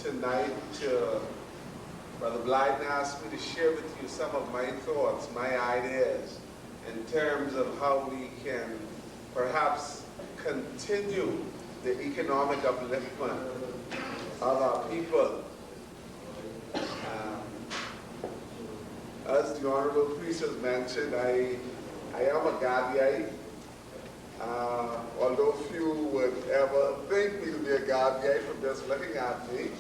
tonight to, Brother Blyden asked me to share with you some of my thoughts, my ideas, in terms of how we can perhaps continue the economic upliftment of our people. As the Honorable Priest has mentioned, I am a Gadiite. Although few would ever think me to be a Gadiite from just looking at me.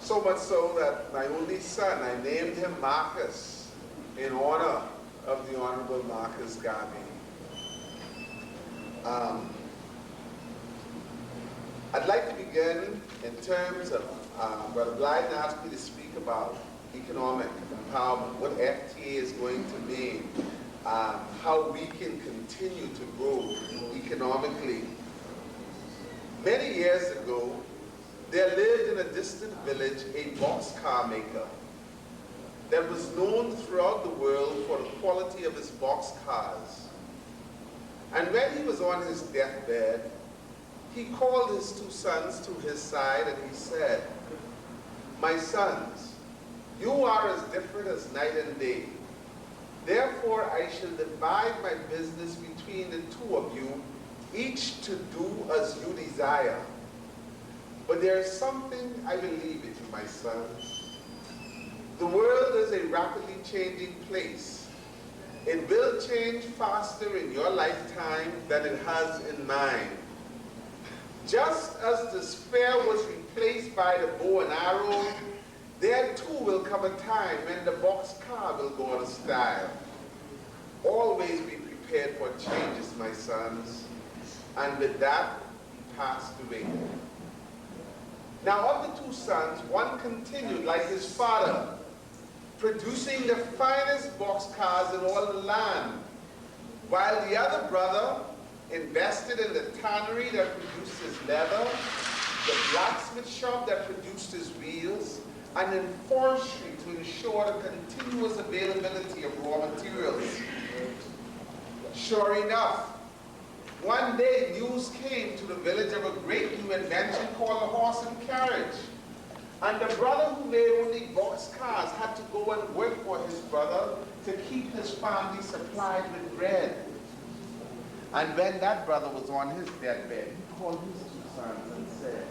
So much so that my only son, I named him Marcus in honor of the Honorable Marcus Garvey. I'd like to begin in terms of, Brother Blyden asked me to speak about economic empowerment, what FTA is going to mean, how we can continue to grow economically. Many years ago, there lived in a distant village a boxcar maker that was known throughout the world for the quality of his boxcars. And when he was on his deathbed, he called his two sons to his side and he said, "My sons, you are as different as night and day. Therefore, I shall divide my business between the two of you, each to do as you desire. But there is something I believe in you, my sons. The world is a rapidly changing place. It will change faster in your lifetime than it has in mine. Just as the spear was replaced by the bow and arrow, there too will come a time when the boxcar will go out of style. Always be prepared for changes, my sons." And with that, he passed away. Now of the two sons, one continued like his father, producing the finest boxcars in all the land, while the other brother invested in the tannery that produced his leather, the blacksmith shop that produced his wheels, and in forestry to ensure the continuous availability of raw materials. Sure enough, one day news came to the village of a great new invention called a horse and carriage. And the brother who made only boxcars had to go and work for his brother to keep his family supplied with bread. And when that brother was on his deathbed, he called his two sons and said,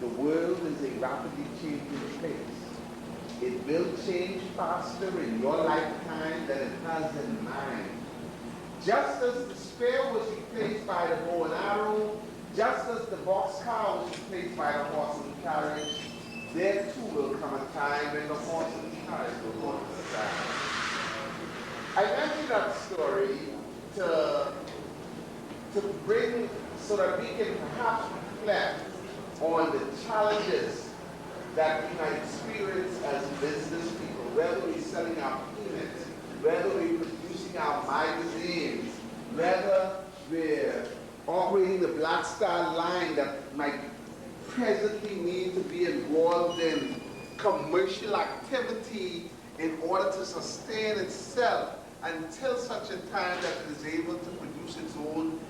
"The world is a rapidly changing place. It will change faster in your lifetime than it has in mine. Just as the spear was replaced by the bow and arrow, just as the boxcar was replaced by the horse and carriage, there too will come a time when the horse and carriage will go to the side." I mentioned that story to bring so that we can perhaps reflect on the challenges that we might experience as business people, whether we're selling our peanuts, whether we're producing our magazines, whether we're operating the Black Star line that might presently need to be involved in commercial activity in order to sustain itself until such a time that it is able to produce its own,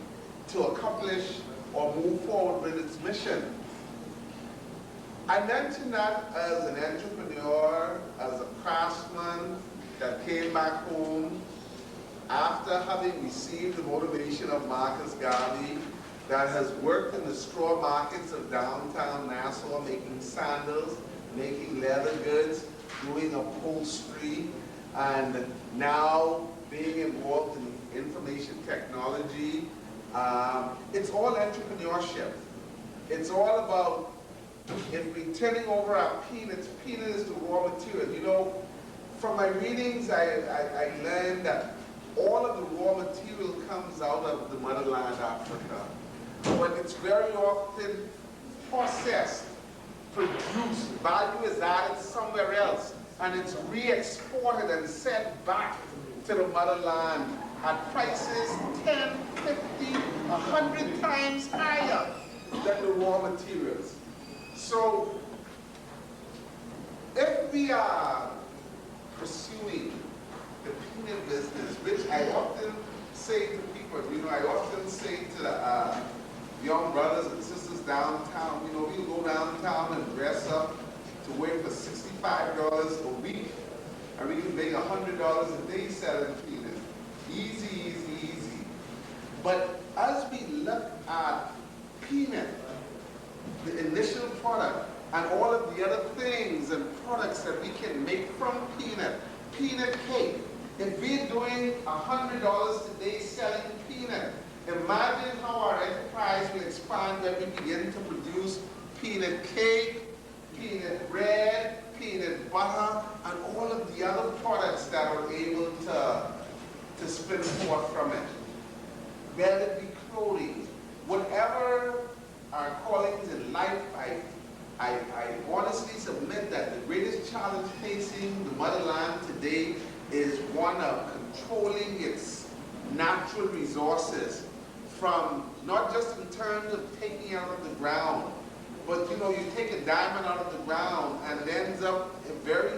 to accomplish or move forward with its mission. I mentioned that as an entrepreneur, as a craftsman that came back home after having received the motivation of Marcus Garvey, that has worked in the straw markets of downtown Nassau, making sandals, making leather goods, doing upholstery, and now being involved in information technology. It's all entrepreneurship. It's all about, if we're turning over our peanuts, peanut is the raw material. You know, from my readings, I learned that all of the raw material comes out of the motherland, Africa. But it's very often processed, produced, value is added somewhere else, and it's re-exported and sent back to the motherland at prices 10, 50, 100 times higher than the raw materials. So if we are pursuing the peanut business, which I often say to people, you know, I often say to young brothers and sisters downtown, you know, we'll go downtown and dress up to work for $65 a week, and we can make $100 a day selling peanuts. Easy, easy, easy. But as we look at peanut, the initial product, and all of the other things and products that we can make from peanut cake, if we're doing $100 a day selling peanut, imagine how our enterprise will expand when we begin to produce peanut cake, peanut bread, peanut butter, and all of the other products that are able to spin forth from it. Whether it be clothing, whatever our callings in life, I honestly submit that the greatest challenge facing the motherland today is one of controlling its natural resources, from not just in terms of taking it out of the ground, but you know, you take a diamond out of the ground and it ends up very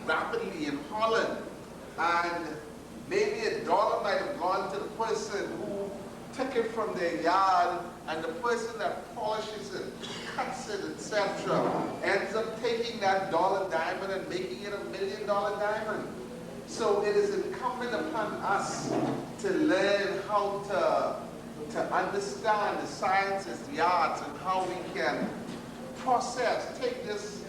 rapidly in Holland, and maybe $1 might have gone to the person who took it from their yard, and the person that polishes it, cuts it, etc., ends up taking that dollar diamond and making it $1 million diamond. So it is incumbent upon us to learn how to understand the sciences, the arts, and how we can process, take this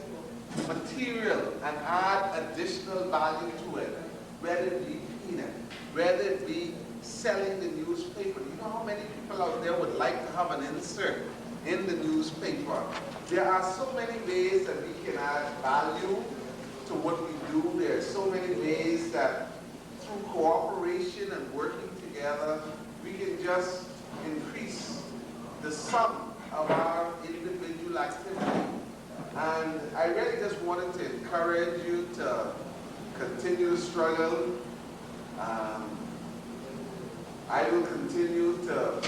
material and add additional value to it, whether it be peanut, whether it be selling the newspaper. You know how many people out there would like to have an insert in the newspaper? There are so many ways that we can add value to what we do. There are so many ways that through cooperation and working together, we can just increase the sum of our individual activity. And I really just wanted to encourage you to continue to struggle. I will continue to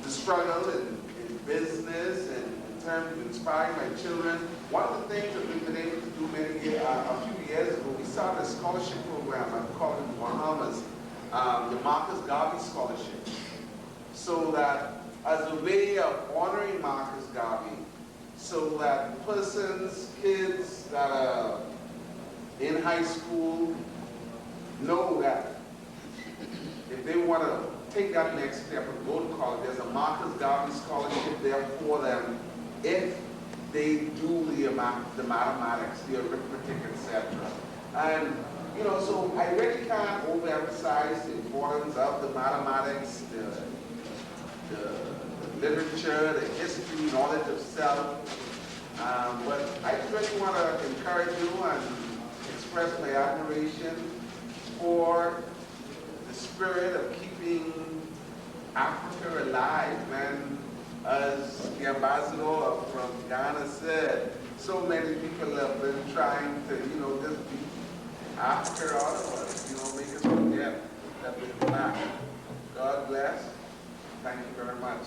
struggle in business and in terms of inspiring my children. One of the things that we've been able to do a few years ago, we started a scholarship program, I call it in the Bahamas, the Marcus Garvey Scholarship. So that as a way of honoring Marcus Garvey, so that persons, kids that are in high school know that if they want to take that next step and go to college, there's a Marcus Garvey Scholarship there for them if they do the mathematics, the arithmetic, etc. And, you know, so I really can't overemphasize the importance of the mathematics, the literature, the history, knowledge of self. But I just really want to encourage you and express my admiration for the spirit of keeping Africa alive, man. As the ambassador from Ghana said, so many people have been trying to, you know, just beat Africa out of us, you know, make us forget that we're black. God bless. Thank you very much.